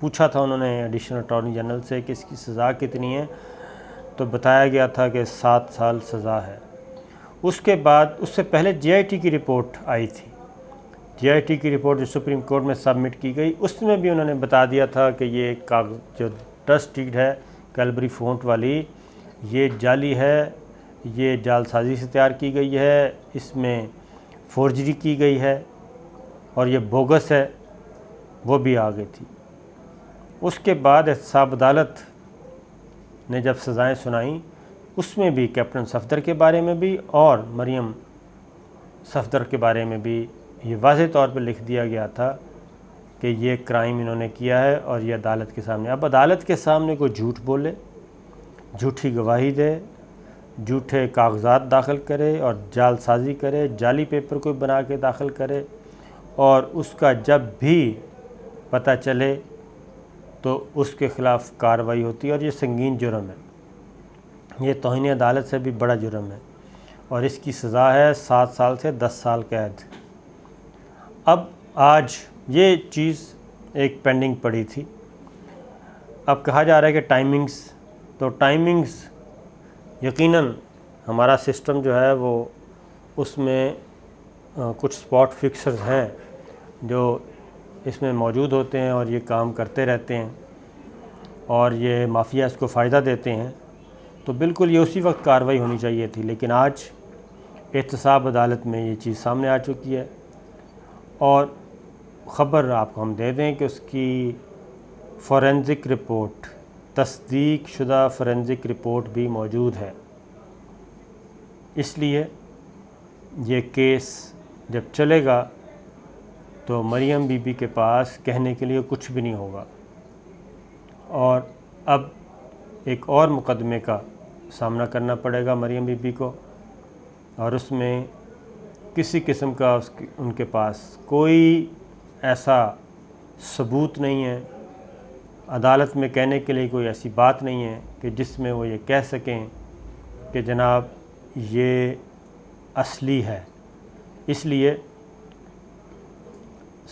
پوچھا تھا انہوں نے ایڈیشنل اٹارنی جنرل سے کہ اس کی سزا کتنی ہے، تو بتایا گیا تھا کہ 7 سال سزا ہے۔ اس کے بعد اس سے پہلے جے آئی ٹی کی رپورٹ آئی تھی، جے آئی ٹی کی رپورٹ جو سپریم کورٹ میں سبمٹ کی گئی، اس میں بھی انہوں نے بتا دیا تھا کہ یہ کاغذ جو ٹرسٹ ڈیڈ ہے کیلبری فونٹ والی، یہ جعلی ہے، یہ جعل سازی سے تیار کی گئی ہے، اس میں فورجری کی گئی ہے اور یہ بوگس ہے، وہ بھی آ گئی تھی۔ اس کے بعد احتساب عدالت نے جب سزائیں سنائیں، اس میں بھی کیپٹن صفدر کے بارے میں بھی اور مریم صفدر کے بارے میں بھی یہ واضح طور پہ لکھ دیا گیا تھا کہ یہ کرائم انہوں نے کیا ہے اور یہ عدالت کے سامنے، اب عدالت کے سامنے کوئی جھوٹ بولے، جھوٹی گواہی دے، جھوٹے کاغذات داخل کرے اور جعل سازی کرے، جعلی پیپر کوئی بنا کے داخل کرے، اور اس کا جب بھی پتہ چلے تو اس کے خلاف کارروائی ہوتی ہے، اور یہ سنگین جرم ہے، یہ توہین عدالت سے بھی بڑا جرم ہے، اور اس کی سزا ہے 7 سال سے 10 سال قید۔ اب آج یہ چیز ایک پینڈنگ پڑی تھی، اب کہا جا رہا ہے کہ ٹائمنگز، تو ٹائمنگز یقیناً ہمارا سسٹم جو ہے وہ اس میں کچھ سپاٹ فکسرز ہیں جو اس میں موجود ہوتے ہیں اور یہ کام کرتے رہتے ہیں اور یہ مافیا اس کو فائدہ دیتے ہیں، تو بالکل یہ اسی وقت کارروائی ہونی چاہیے تھی، لیکن آج احتساب عدالت میں یہ چیز سامنے آ چکی ہے، اور خبر آپ کو ہم دے دیں کہ اس کی فورینزک رپورٹ، تصدیق شدہ فورینزک رپورٹ بھی موجود ہے۔ اس لیے یہ کیس جب چلے گا تو مریم بی بی کے پاس کہنے کے لیے کچھ بھی نہیں ہوگا، اور اب ایک اور مقدمے کا سامنا کرنا پڑے گا مریم بی بی کو، اور اس میں کسی قسم کا ان کے پاس کوئی ایسا ثبوت نہیں ہے، عدالت میں کہنے کے لیے کوئی ایسی بات نہیں ہے کہ جس میں وہ یہ کہہ سکیں کہ جناب یہ اصلی ہے۔ اس لیے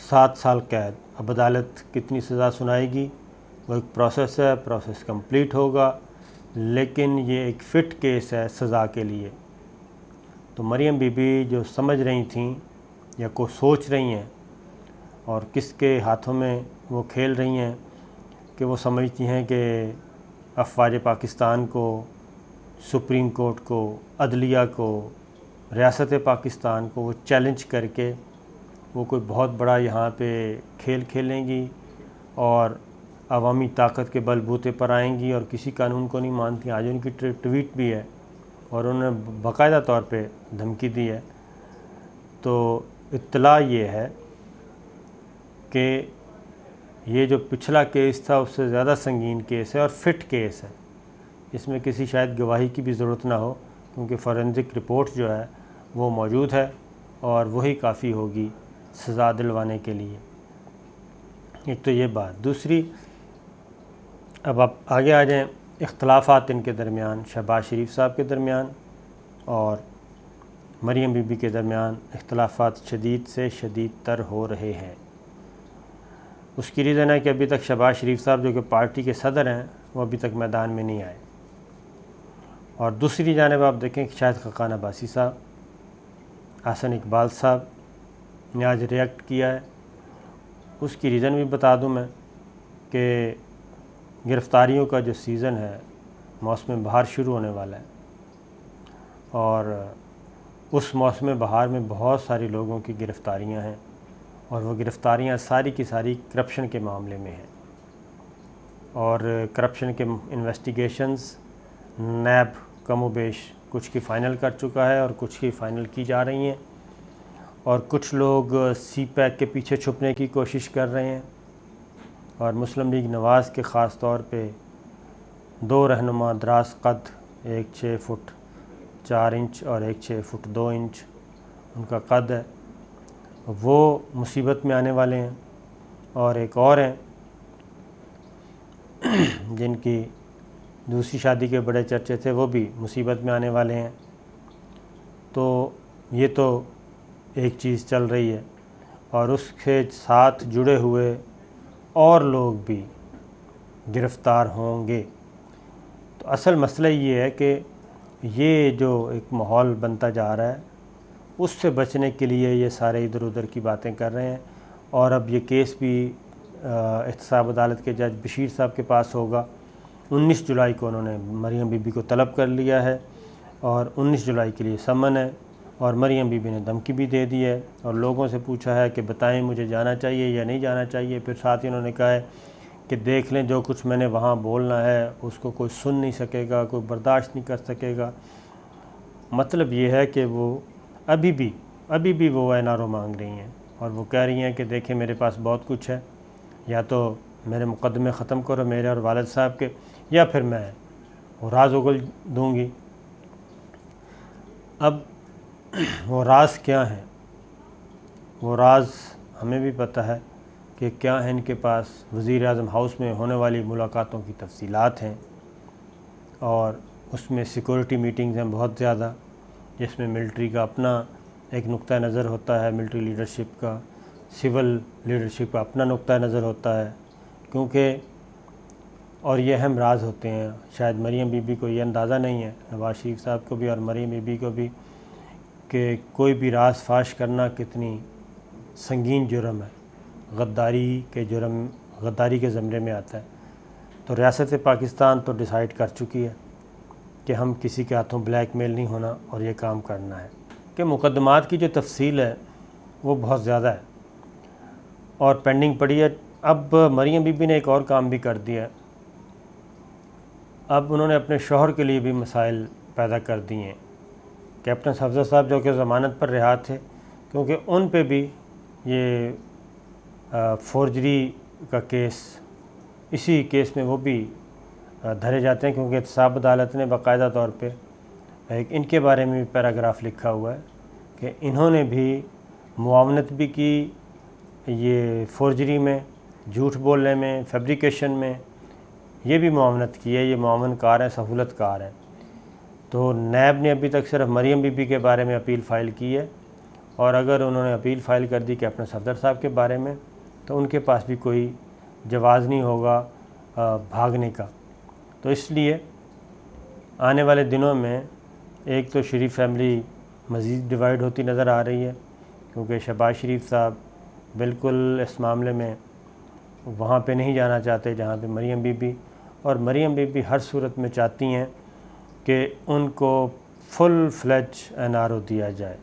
7 سال قید، اب عدالت کتنی سزا سنائے گی وہ ایک پروسیس ہے، پروسیس کمپلیٹ ہوگا، لیکن یہ ایک فٹ کیس ہے سزا کے لیے۔ تو مریم بی بی جو سمجھ رہی تھیں یا کو سوچ رہی ہیں، اور کس کے ہاتھوں میں وہ کھیل رہی ہیں کہ وہ سمجھتی ہیں کہ افواج پاکستان کو، سپریم کورٹ کو، عدلیہ کو، ریاست پاکستان کو وہ چیلنج کر کے وہ کوئی بہت بڑا یہاں پہ کھیل کھیلیں گی اور عوامی طاقت کے بل بوتے پر آئیں گی اور کسی قانون کو نہیں مانتی۔ آج ان کی ٹویٹ بھی ہے اور انہوں نے باقاعدہ طور پہ دھمکی دی ہے۔ تو اطلاع یہ ہے کہ یہ جو پچھلا کیس تھا اس سے زیادہ سنگین کیس ہے اور فٹ کیس ہے، اس میں کسی شاید گواہی کی بھی ضرورت نہ ہو، کیونکہ فورینزک رپورٹ جو ہے وہ موجود ہے اور وہی کافی ہوگی سزا دلوانے کے لیے۔ ایک تو یہ بات، دوسری اب آپ آگے آ جائیں، اختلافات ان کے درمیان، شہباز شریف صاحب کے درمیان اور مریم بی بی کے درمیان اختلافات شدید سے شدید تر ہو رہے ہیں۔ اس کی ریزن ہے کہ ابھی تک شہباز شریف صاحب جو کہ پارٹی کے صدر ہیں وہ ابھی تک میدان میں نہیں آئے، اور دوسری جانب آپ دیکھیں کہ شاہد خاقان عباسی صاحب، احسن اقبال صاحب نے آج ریئیکٹ کیا ہے۔ اس کی ریزن بھی بتا دوں میں کہ گرفتاریوں کا جو سیزن ہے، موسم بہار شروع ہونے والا ہے، اور اس موسم بہار میں بہت سارے لوگوں کی گرفتاریاں ہیں، اور وہ گرفتاریاں ساری کی ساری کرپشن کے معاملے میں ہیں، اور کرپشن کے انویسٹیگیشنز نیب کم و بیش کچھ کی فائنل کر چکا ہے اور کچھ کی فائنل کی جا رہی ہیں، اور کچھ لوگ سی پیک کے پیچھے چھپنے کی کوشش کر رہے ہیں، اور مسلم لیگ نواز کے خاص طور پہ 2 رہنما دراز قد، ایک 6 فٹ 4 انچ اور ایک 6 فٹ 2 انچ ان کا قد ہے، وہ مصیبت میں آنے والے ہیں، اور ایک اور ہیں جن کی دوسری شادی کے بڑے چرچے تھے، وہ بھی مصیبت میں آنے والے ہیں۔ تو یہ تو ایک چیز چل رہی ہے، اور اس کے ساتھ جڑے ہوئے اور لوگ بھی گرفتار ہوں گے۔ تو اصل مسئلہ یہ ہے کہ یہ جو ایک ماحول بنتا جا رہا ہے اس سے بچنے کے لیے یہ سارے ادھر ادھر کی باتیں کر رہے ہیں، اور اب یہ کیس بھی احتساب عدالت کے جج بشیر صاحب کے پاس ہوگا۔ 19 جولائی کو انہوں نے مریم بی بی کو طلب کر لیا ہے اور 19 جولائی کے لیے سمن ہے، اور مریم بی بی نے دھمکی بھی دے دی ہے اور لوگوں سے پوچھا ہے کہ بتائیں مجھے جانا چاہیے یا نہیں جانا چاہیے۔ پھر ساتھ ہی انہوں نے کہا ہے کہ دیکھ لیں جو کچھ میں نے وہاں بولنا ہے اس کو کوئی سن نہیں سکے گا، کوئی برداشت نہیں کر سکے گا۔ مطلب یہ ہے کہ وہ ابھی بھی وہ این آر او مانگ رہی ہیں، اور وہ کہہ رہی ہیں کہ دیکھیں میرے پاس بہت کچھ ہے، یا تو میرے مقدمے ختم کرو میرے اور والد صاحب کے، یا پھر میں وہ راز اگل دوں گی۔ اب وہ راز کیا ہیں؟ وہ راز ہمیں بھی پتہ ہے کہ کیا ہے، ان کے پاس وزیر اعظم ہاؤس میں ہونے والی ملاقاتوں کی تفصیلات ہیں، اور اس میں سیکورٹی میٹنگز ہیں بہت زیادہ، جس میں ملٹری کا اپنا ایک نقطہ نظر ہوتا ہے، ملٹری لیڈرشپ کا، سول لیڈرشپ کا اپنا نقطہ نظر ہوتا ہے، کیونکہ اور یہ اہم راز ہوتے ہیں۔ شاید مریم بی بی کو یہ اندازہ نہیں ہے، نواز شریف صاحب کو بھی اور مریم بی بی کو بھی، کہ کوئی بھی راز فاش کرنا کتنی سنگین جرم ہے، غداری کے زمرے میں آتا ہے۔ تو ریاست پاکستان تو ڈیسائیڈ کر چکی ہے کہ ہم کسی کے ہاتھوں بلیک میل نہیں ہونا اور یہ کام کرنا ہے، کہ مقدمات کی جو تفصیل ہے وہ بہت زیادہ ہے اور پینڈنگ پڑی ہے۔ اب مریم بی بی نے ایک اور کام بھی کر دیا ہے، اب انہوں نے اپنے شوہر کے لیے بھی مسائل پیدا کر دیے ہیں۔ کیپٹن حفظہ صاحب جو کہ ضمانت پر رہا تھے، کیونکہ ان پہ بھی یہ فورجری کا کیس، اسی کیس میں وہ بھی دھرے جاتے ہیں، کیونکہ احتساب عدالت نے باقاعدہ طور پہ ایک ان کے بارے میں بھی پیراگراف لکھا ہوا ہے کہ انہوں نے بھی معاونت بھی کی، یہ فورجری میں، جھوٹ بولنے میں، فیبریکیشن میں، یہ بھی معاونت کی ہے، یہ معاون کار ہیں، سہولت کار ہیں۔ تو نیب نے ابھی تک صرف مریم بی بی کے بارے میں اپیل فائل کی ہے، اور اگر انہوں نے اپیل فائل کر دی کیپٹن صفدر صاحب کے بارے میں تو ان کے پاس بھی کوئی جواز نہیں ہوگا بھاگنے کا۔ تو اس لیے آنے والے دنوں میں ایک تو شریف فیملی مزید ڈیوائیڈ ہوتی نظر آ رہی ہے، کیونکہ شہباز شریف صاحب بالکل اس معاملے میں وہاں پہ نہیں جانا چاہتے جہاں پہ مریم بی بی، اور مریم بی بی ہر صورت میں چاہتی ہیں کہ ان کو فل فلیج این آر او دیا جائے،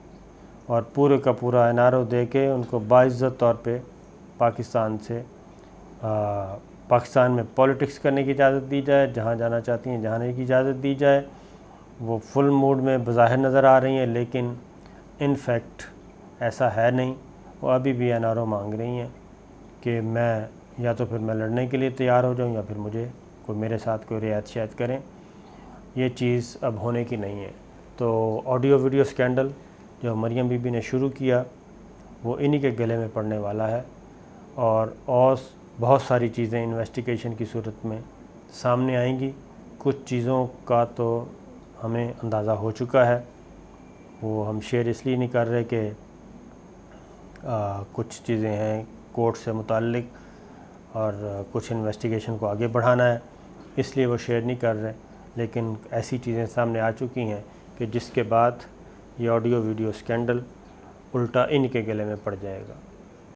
اور پورے کا پورا این آر او دے کے ان کو باعزت طور پہ پاکستان میں پولیٹکس کرنے کی اجازت دی جائے، جہاں جانا چاہتی ہیں جانے کی اجازت دی جائے۔ وہ فل موڈ میں بظاہر نظر آ رہی ہیں، لیکن ان فیکٹ ایسا ہے نہیں۔ وہ ابھی بھی این آر او مانگ رہی ہیں کہ میں یا تو پھر میں لڑنے کے لیے تیار ہو جاؤں، یا پھر مجھے کوئی میرے ساتھ کوئی رعایت شاید کریں۔ یہ چیز اب ہونے کی نہیں ہے۔ تو آڈیو ویڈیو سکینڈل جو مریم بی بی نے شروع کیا وہ انہی کے گلے میں پڑنے والا ہے، اور بہت ساری چیزیں انویسٹیگیشن کی صورت میں سامنے آئیں گی۔ کچھ چیزوں کا تو ہمیں اندازہ ہو چکا ہے، وہ ہم شیئر اس لیے نہیں کر رہے کہ کچھ چیزیں ہیں کورٹ سے متعلق اور کچھ انویسٹیگیشن کو آگے بڑھانا ہے، اس لیے وہ شیئر نہیں کر رہے، لیکن ایسی چیزیں سامنے آ چکی ہیں کہ جس کے بعد یہ آڈیو ویڈیو سکینڈل الٹا ان کے گلے میں پڑ جائے گا۔